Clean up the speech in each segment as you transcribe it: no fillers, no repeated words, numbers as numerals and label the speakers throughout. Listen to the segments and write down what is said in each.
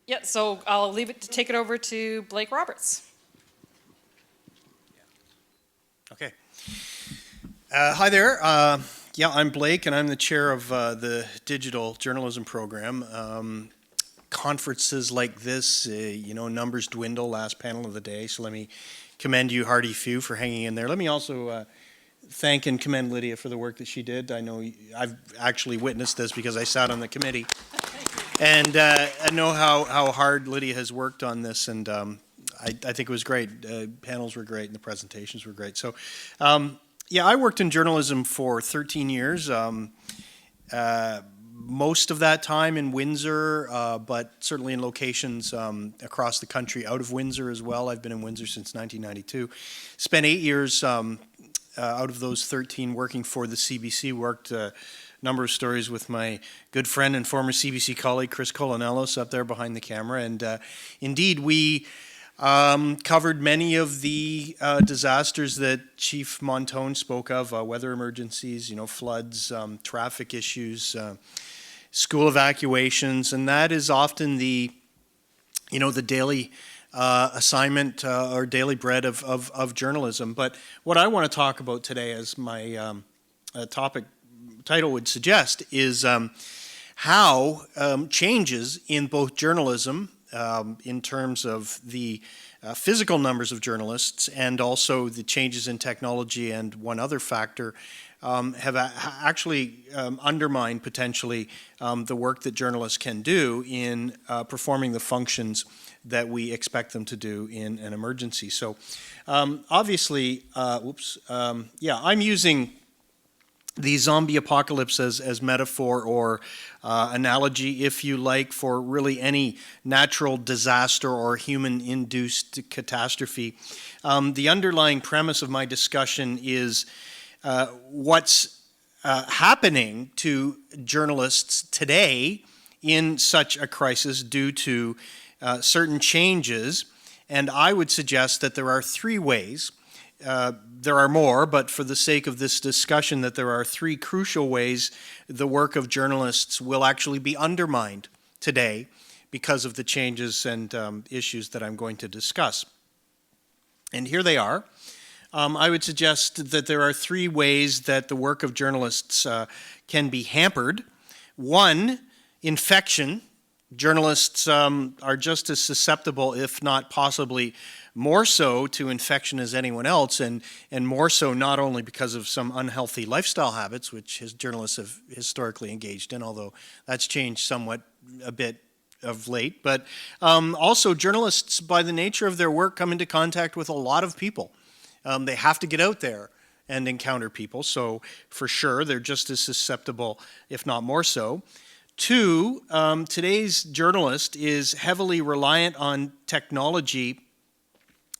Speaker 1: Yeah, so I'll take it over to Blake Roberts.
Speaker 2: Okay. Hi there. Yeah, I'm Blake, and I'm the chair of the digital journalism program. Conferences like this, numbers dwindle, last panel of the day, so let me commend you, Hardy Few, for hanging in there. Let me also thank and commend Lydia for the work that she did. I know I've actually witnessed this because I sat on the committee, and I know how hard Lydia has worked on this, and I think it was great. Panels were great, and the presentations were great. So, yeah, I worked in journalism for 13 years. Most of that time in Windsor, but certainly in locations across the country, out of Windsor as well. I've been in Windsor since 1992. Spent 8 years out of those 13 working for the CBC. Worked a number of stories with my good friend and former CBC colleague Chris Colonellos up there behind the camera. And indeed, we covered many of the disasters that Chief Montone spoke of, weather emergencies, floods, traffic issues, school evacuations, and that is often the daily assignment or daily bread of journalism. But what I want to talk about today, as my topic title would suggest, is how changes in both journalism, in terms of the physical numbers of journalists, and also the changes in technology and one other factor, have actually undermined potentially the work that journalists can do in performing the functions that we expect them to do in an emergency. So obviously, I'm using the zombie apocalypse as metaphor or analogy, if you like, for really any natural disaster or human-induced catastrophe. The underlying premise of my discussion is what's happening to journalists today in such a crisis due to certain changes, and I would suggest that there are three ways. There are more, but for the sake of this discussion, that there are three crucial ways the work of journalists will actually be undermined today because of the changes and issues that I'm going to discuss. And here they are. I would suggest that there are three ways that the work of journalists can be hampered. One, infection. Journalists are just as susceptible, if not possibly more so, to infection as anyone else, and more so not only because of some unhealthy lifestyle habits, which journalists have historically engaged in, although that's changed somewhat a bit of late, but also journalists, by the nature of their work, come into contact with a lot of people. They have to get out there and encounter people, so for sure they're just as susceptible, if not more so. Two, today's journalist is heavily reliant on technology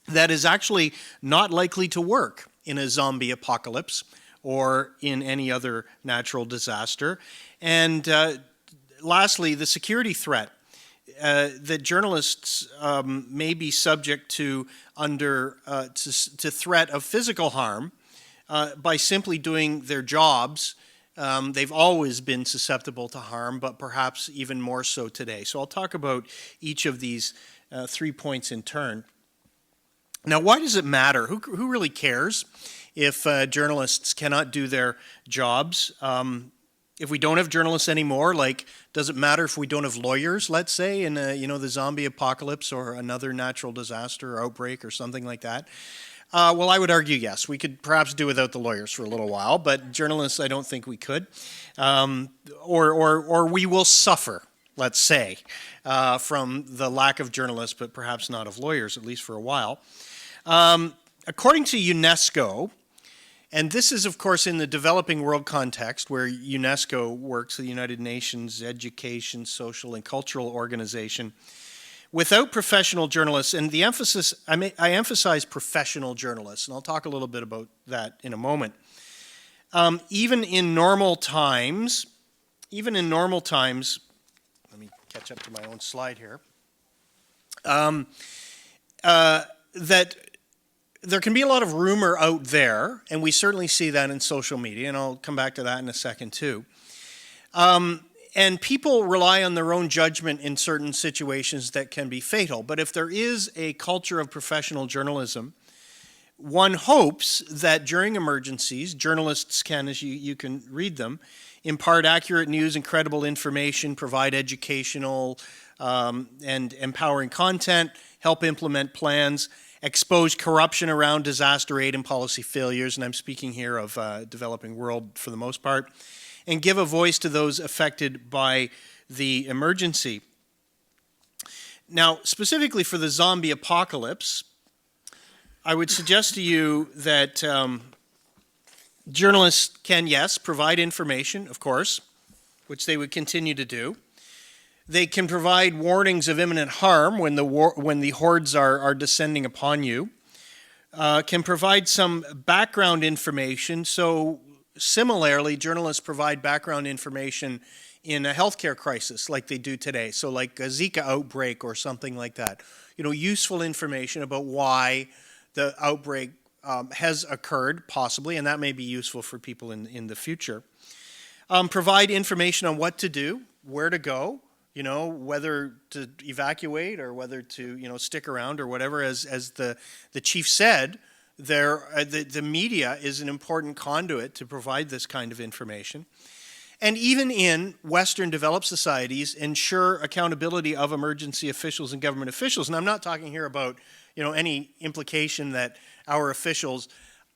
Speaker 2: that is actually not likely to work in a zombie apocalypse or in any other natural disaster. And lastly, the security threat that journalists may be subject to to threat of physical harm by simply doing their jobs. They've always been susceptible to harm, but perhaps even more so today. So I'll talk about each of these 3 points in turn. Now, why does it matter? Who really cares if journalists cannot do their jobs? If we don't have journalists anymore, does it matter if we don't have lawyers, let's say, in the zombie apocalypse or another natural disaster or outbreak or something like that? Well, I would argue yes. We could perhaps do without the lawyers for a little while, but journalists, I don't think we could. Or we will suffer, let's say, from the lack of journalists, but perhaps not of lawyers, at least for a while. According to UNESCO, and this is, of course, in the developing world context where UNESCO works, the United Nations Education, Social, and Cultural Organization, without professional journalists, and the emphasis, I emphasize professional journalists, and I'll talk a little bit about that in a moment. Even in normal times, let me catch up to my own slide here, that there can be a lot of rumor out there, and we certainly see that in social media, and I'll come back to that in a second too. And people rely on their own judgment in certain situations that can be fatal. But if there is a culture of professional journalism, one hopes that during emergencies, journalists can, as you can read them, impart accurate news and credible information, provide educational and empowering content, help implement plans, expose corruption around disaster aid and policy failures, and I'm speaking here of developing world for the most part, and give a voice to those affected by the emergency. Now, specifically for the zombie apocalypse, I would suggest to you that journalists can, yes, provide information, of course, which they would continue to do. They can provide warnings of imminent harm when the hordes are descending upon you. Can provide some background information. So similarly, journalists provide background information in a healthcare crisis like they do today. So like a Zika outbreak or something like that. You know, useful information about why the outbreak has occurred, possibly, and that may be useful for people in the future. Provide information on what to do, where to go, you know, whether to evacuate or whether to, you know, stick around or whatever. As the chief said, the media is an important conduit to provide this kind of information. And even in Western developed societies, ensure accountability of emergency officials and government officials. And I'm not talking here about, you know, any implication that our officials,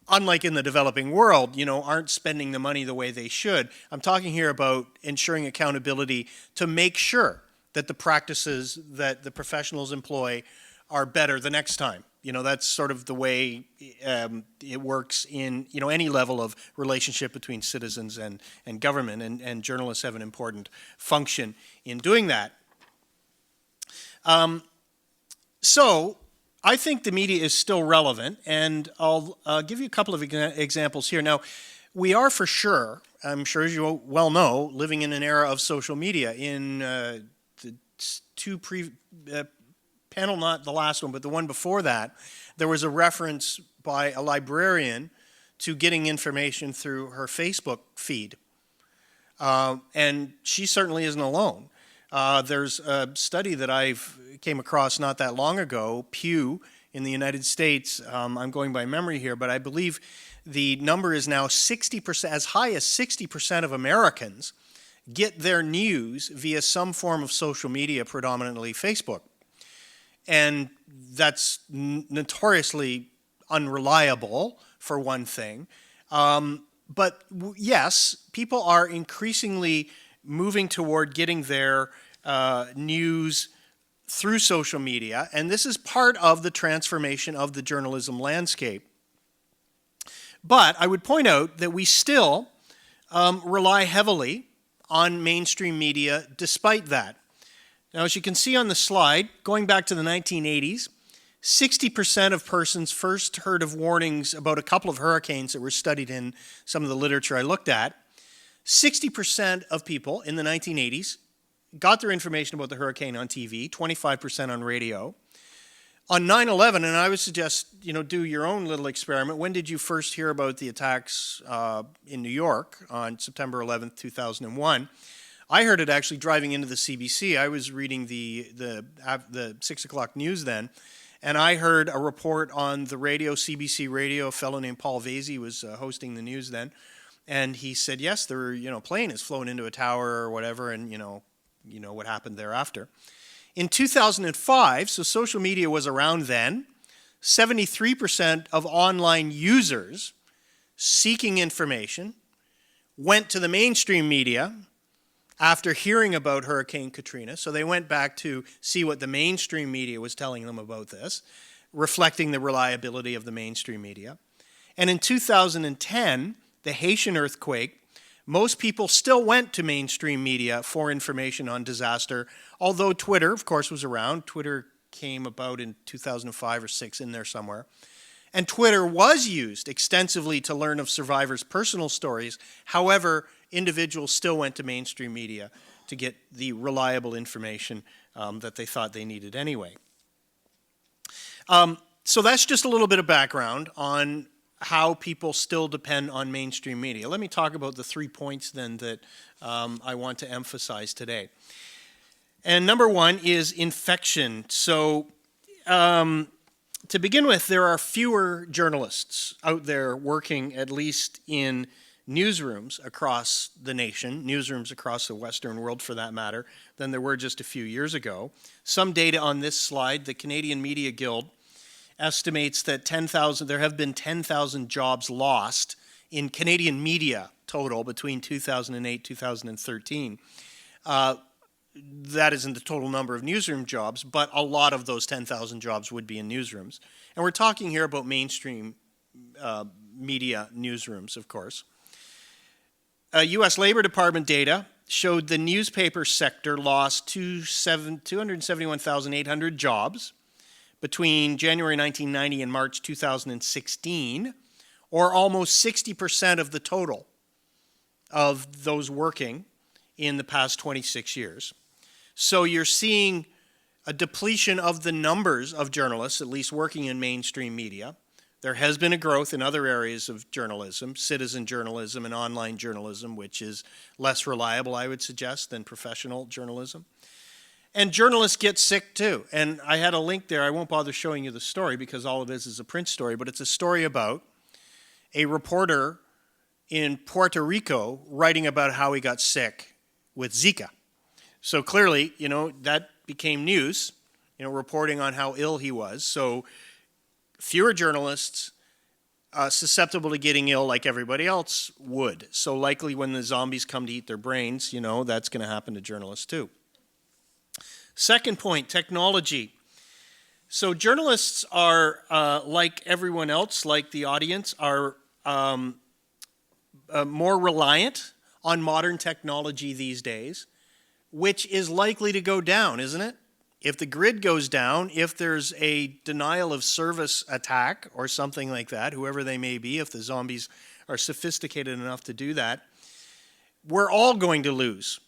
Speaker 2: unlike in the developing world, you know, aren't spending the money the way they should. I'm talking here about ensuring accountability to make sure that the practices that the professionals employ are better the next time. You know, that's sort of the way it works in, you know, any level of relationship between citizens and government, and journalists have an important function in doing that. So I think the media is still relevant, and I'll give you a couple of examples here. Now, we are for sure, I'm sure as you well know, living in an era of social media. In the panel, not the last one, but the one before that, there was a reference by a librarian to getting information through her Facebook feed. And she certainly isn't alone. There's a study that I've came across not that long ago, Pew in the United States. I'm going by memory here, but I believe the number is now 60%, as high as 60% of Americans get their news via some form of social media, predominantly Facebook. And that's notoriously unreliable, for one thing. But yes, people are increasingly moving toward getting their news through social media, and this is part of the transformation of the journalism landscape. But I would point out that we still rely heavily on mainstream media despite that. Now, as you can see on the slide, going back to the 1980s, 60% of persons first heard of warnings about a couple of hurricanes that were studied in some of the literature I looked at. 60% of people in the 1980s got their information about the hurricane on TV, 25% on radio. On 9/11, and I would suggest, you know, do your own little experiment. When did you first hear about the attacks in New York on September 11th, 2001? I heard it actually driving into the CBC. I was reading the 6 o'clock news then, and I heard a report on the radio, CBC radio. A fellow named Paul Vasey was hosting the news then, and he said, yes, there were, you know, plane has flown into a tower or whatever, and you know what happened thereafter. In 2005, so social media was around then, 73% of online users seeking information went to the mainstream media after hearing about Hurricane Katrina. So they went back to see what the mainstream media was telling them about this, reflecting the reliability of the mainstream media. And in 2010, the Haitian earthquake, most people still went to mainstream media for information on disaster, although Twitter, of course, was around. Twitter came about in 2005 or 6, in there somewhere. And Twitter was used extensively to learn of survivors' personal stories. However, individuals still went to mainstream media to get the reliable information that they thought they needed anyway. So that's just a little bit of background on how people still depend on mainstream media. Let me talk about the 3 points then that I want to emphasize today. And number one is infection. So to begin with, there are fewer journalists out there working, at least in newsrooms across the nation, newsrooms across the Western world for that matter, than there were just a few years ago. Some data on this slide, the Canadian Media Guild estimates that there have been 10,000 jobs lost in Canadian media total between 2008 and 2013. That isn't the total number of newsroom jobs, but a lot of those 10,000 jobs would be in newsrooms. And we're talking here about mainstream media newsrooms, of course. U.S. Labor Department data showed the newspaper sector lost 271,800 jobs between January 1990 and March 2016, or almost 60% of the total of those working in the past 26 years. So you're seeing a depletion of the numbers of journalists, at least working in mainstream media. There has been a growth in other areas of journalism, citizen journalism and online journalism, which is less reliable, I would suggest, than professional journalism. And journalists get sick too. And I had a link there. I won't bother showing you the story because all it is a print story, but it's a story about a reporter in Puerto Rico writing about how he got sick with Zika. So clearly, that became news, reporting on how ill he was. So fewer journalists susceptible to getting ill like everybody else would. So likely when the zombies come to eat their brains, that's going to happen to journalists too. Second point, technology. So journalists are, like everyone else, like the audience, are more reliant on modern technology these days, which is likely to go down, isn't it? If the grid goes down, if there's a denial of service attack or something like that, whoever they may be, if the zombies are sophisticated enough to do that, we're all going to lose.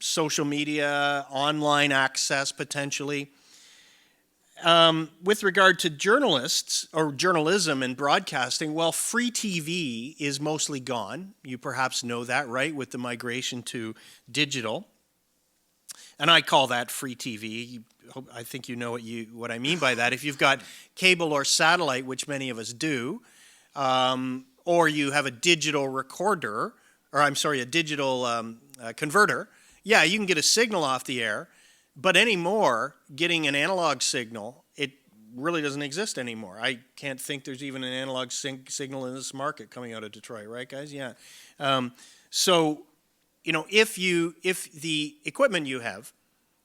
Speaker 2: Social media, online access potentially. With regard to journalists or journalism and broadcasting, well, free TV is mostly gone. You perhaps know that, right, with the migration to digital. And I call that free TV. I think you know what I mean by that. If you've got cable or satellite, which many of us do, or you have a digital recorder, or a digital converter, yeah, you can get a signal off the air. But anymore, getting an analog signal, it really doesn't exist anymore. I can't think there's even an analog signal in this market coming out of Detroit, right, guys? Yeah. So, if the equipment you have,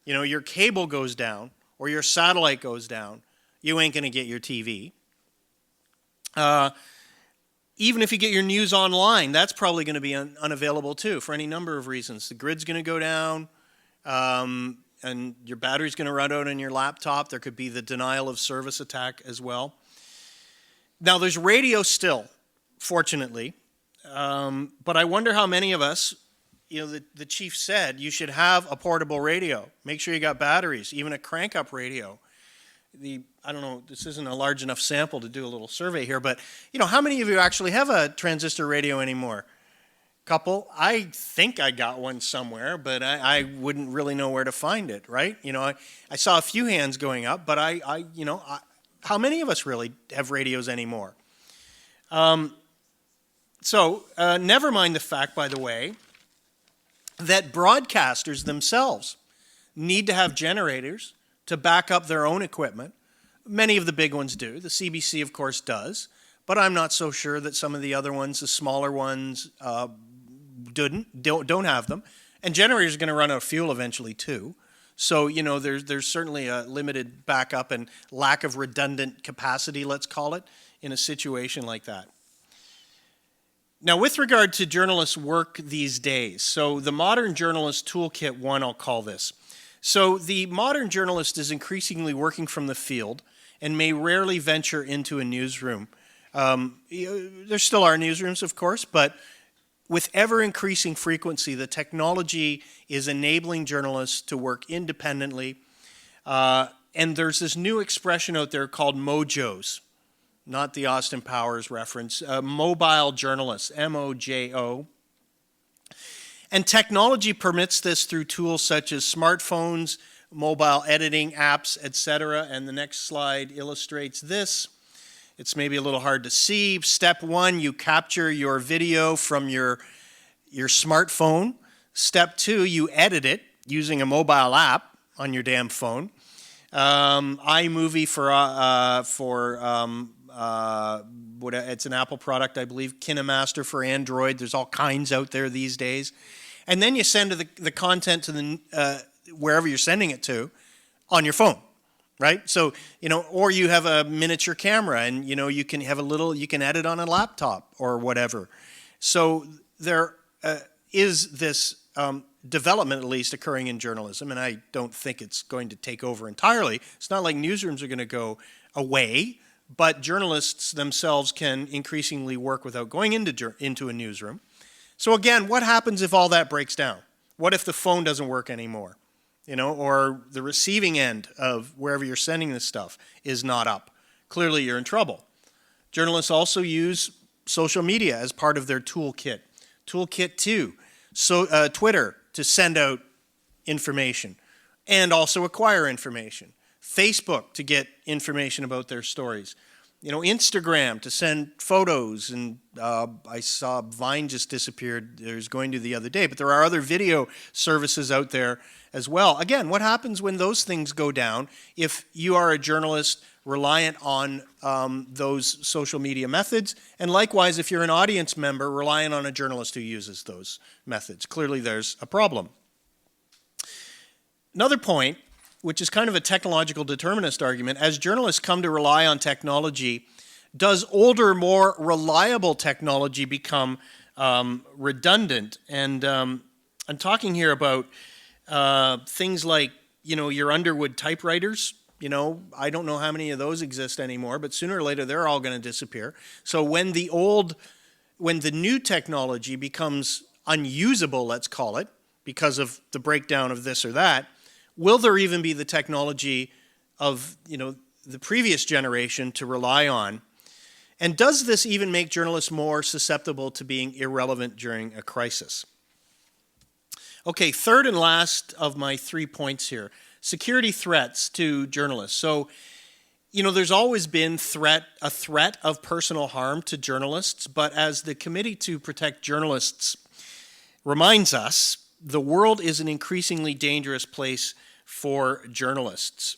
Speaker 2: your cable goes down or your satellite goes down, you ain't going to get your TV. Even if you get your news online, that's probably going to be unavailable too for any number of reasons. The grid's going to go down. And your battery's going to run out on your laptop. There could be the denial of service attack as well. Now, there's radio still, fortunately. But I wonder how many of us, the chief said you should have a portable radio. Make sure you got batteries, even a crank-up radio. I don't know, this isn't a large enough sample to do a little survey here, but, how many of you actually have a transistor radio anymore? Couple. I think I got one somewhere, but I wouldn't really know where to find it, right? I saw a few hands going up, but how many of us really have radios anymore? So never mind the fact, by the way, that broadcasters themselves need to have generators to back up their own equipment. Many of the big ones do. The CBC, of course, does, but I'm not so sure that some of the other ones, the smaller ones, don't have them. And generators are going to run out of fuel eventually too. So, there's certainly a limited backup and lack of redundant capacity, let's call it, in a situation like that. Now, with regard to journalists' work these days, so the modern journalist toolkit 1, I'll call this. So the modern journalist is increasingly working from the field and may rarely venture into a newsroom. There still are newsrooms, of course, but with ever-increasing frequency, the technology is enabling journalists to work independently. And there's this new expression out there called mojos. not the Austin Powers reference, mobile journalists, MOJO. And technology permits this through tools such as smartphones, mobile editing apps, etc. And the next slide illustrates this. It's maybe a little hard to see. Step one, you capture your video from your smartphone. Step two, you edit it using a mobile app on your damn phone. iMovie it's an Apple product, I believe. KineMaster for Android. There's all kinds out there these days. And then you send the content to the wherever you're sending it to on your phone, right? So, or you have a miniature camera and, you can have you can edit on a laptop or whatever. So there is this development, at least, occurring in journalism, and I don't think it's going to take over entirely. It's not like newsrooms are going to go away, but journalists themselves can increasingly work without going into a newsroom. So again, what happens if all that breaks down? What if the phone doesn't work anymore? Or the receiving end of wherever you're sending this stuff is not up. Clearly, you're in trouble. Journalists also use social media as part of their toolkit. Toolkit 2, Twitter to send out information and also acquire information. Facebook to get information about their stories. Instagram to send photos, and I saw Vine just disappeared. There's going to the other day, but there are other video services out there as well. Again, what happens when those things go down if you are a journalist reliant on those social media methods, and likewise if you're an audience member reliant on a journalist who uses those methods? Clearly there's a problem. Another point, which is kind of a technological determinist argument, as journalists come to rely on technology, does older, more reliable technology become redundant? And I'm talking here about things like, your Underwood typewriters. I don't know how many of those exist anymore, but sooner or later they're all going to disappear. So when the new technology becomes unusable, let's call it, because of the breakdown of this or that, will there even be the technology of, the previous generation to rely on? And does this even make journalists more susceptible to being irrelevant during a crisis? Okay, third and last of my 3 points here, security threats to journalists. So, there's always been a threat of personal harm to journalists, but as the Committee to Protect Journalists reminds us, the world is an increasingly dangerous place for journalists.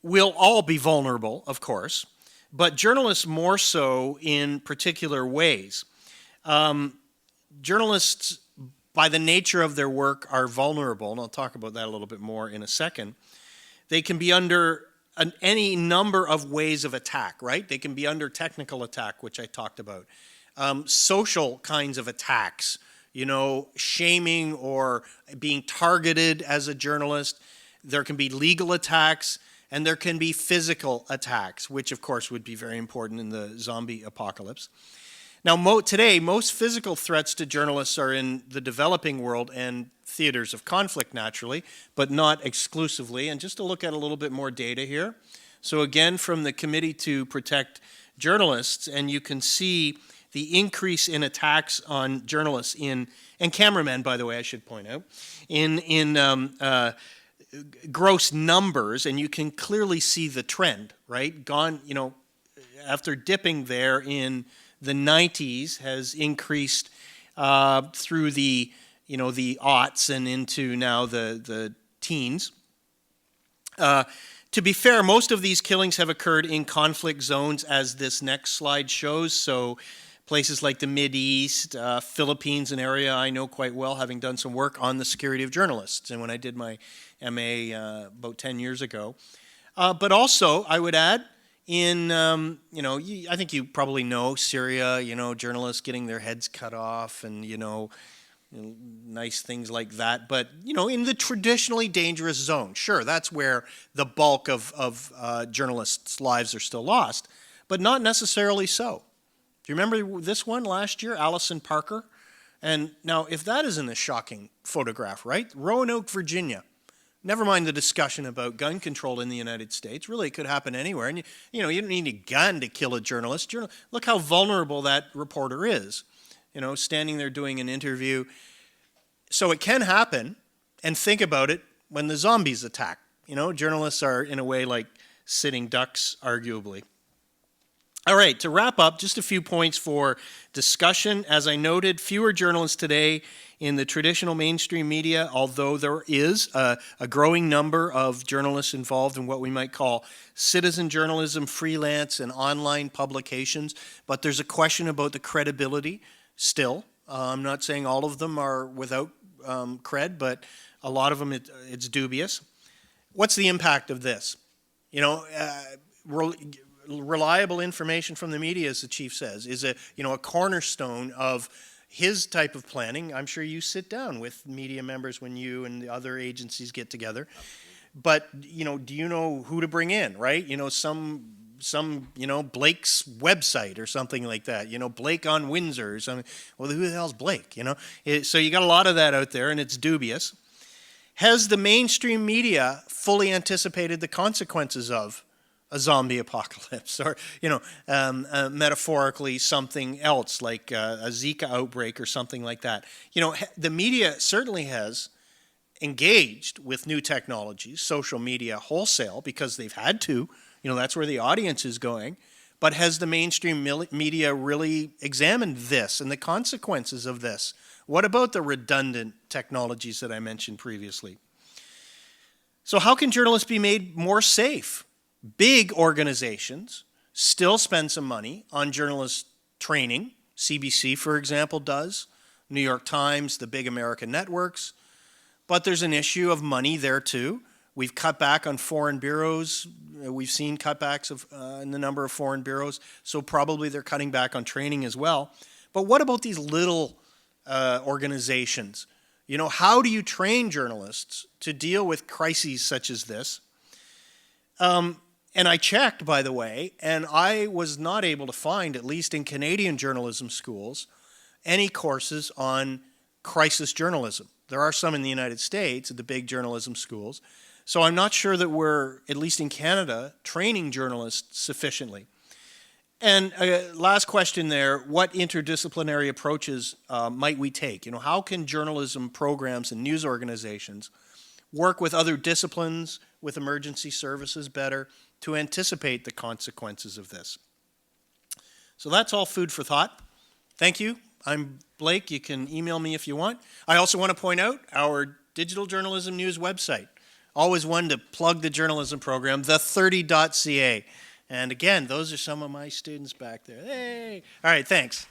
Speaker 2: We'll all be vulnerable, of course, but journalists more so in particular ways. Journalists, by the nature of their work, are vulnerable, and I'll talk about that a little bit more in a second. They can be under any number of ways of attack, right? They can be under technical attack, which I talked about. Social kinds of attacks, shaming or being targeted as a journalist. There can be legal attacks, and there can be physical attacks, which of course would be very important in the zombie apocalypse. Now, today, most physical threats to journalists are in the developing world and theaters of conflict, naturally, but not exclusively. And just to look at a little bit more data here. So again, from the Committee to Protect Journalists, and you can see the increase in attacks on journalists and cameramen, by the way, I should point out, in gross numbers, and you can clearly see the trend, right? After dipping there in the 90s, has increased through the aughts and into now the teens. To be fair, most of these killings have occurred in conflict zones, as this next slide shows. So places like the Mideast, Philippines, an area I know quite well, having done some work on the security of journalists, and when I did my MA about 10 years ago. But also, I would add, I think you probably know Syria, journalists getting their heads cut off and, nice things like that. But, in the traditionally dangerous zone, sure, that's where the bulk of journalists' lives are still lost, but not necessarily so. Do you remember this one last year, Allison Parker? And now, if that isn't a shocking photograph, right? Roanoke, Virginia. Never mind the discussion about gun control in the United States. Really, it could happen anywhere. And you don't need a gun to kill a journalist. Look how vulnerable that reporter is, standing there doing an interview. So it can happen, and think about it when the zombies attack. Journalists are in a way like sitting ducks, arguably. All right, to wrap up, just a few points for discussion. As I noted, fewer journalists today in the traditional mainstream media, although there is a growing number of journalists involved in what we might call citizen journalism, freelance, and online publications. But there's a question about the credibility still. I'm not saying all of them are without cred, but a lot of them it's dubious. What's the impact of this? Reliable information from the media, as the chief says, is a cornerstone of his type of planning. I'm sure you sit down with media members when you and the other agencies get together. But do you know who to bring in, right? Some Blake's website or something like that. Blake on Windsor or something. Well, who the hell's Blake? So you got a lot of that out there, and it's dubious. Has the mainstream media fully anticipated the consequences of a zombie apocalypse, or metaphorically something else like a Zika outbreak or something like that? The media certainly has engaged with new technologies, social media wholesale, because they've had to. That's where the audience is going. But has the mainstream media really examined this and the consequences of this? What about the redundant technologies that I mentioned previously? So how can journalists be made more safe? Big organizations still spend some money on journalist training. CBC, for example, does. New York Times, the big American networks. But there's an issue of money there too. We've cut back on foreign bureaus. We've seen cutbacks in the number of foreign bureaus. So probably they're cutting back on training as well. But what about these little organizations? How do you train journalists to deal with crises such as this? And I checked, by the way, and I was not able to find, at least in Canadian journalism schools, any courses on crisis journalism. There are some in the United States at the big journalism schools. So I'm not sure that we're, at least in Canada, training journalists sufficiently. And last question there, what interdisciplinary approaches might we take? How can journalism programs and news organizations work with other disciplines, with emergency services better, to anticipate the consequences of this? So that's all food for thought. Thank you. I'm Blake. You can email me if you want. I also want to point out our digital journalism news website. Always one to plug the journalism program, the30.ca. And again, those are some of my students back there. Hey! All right, thanks.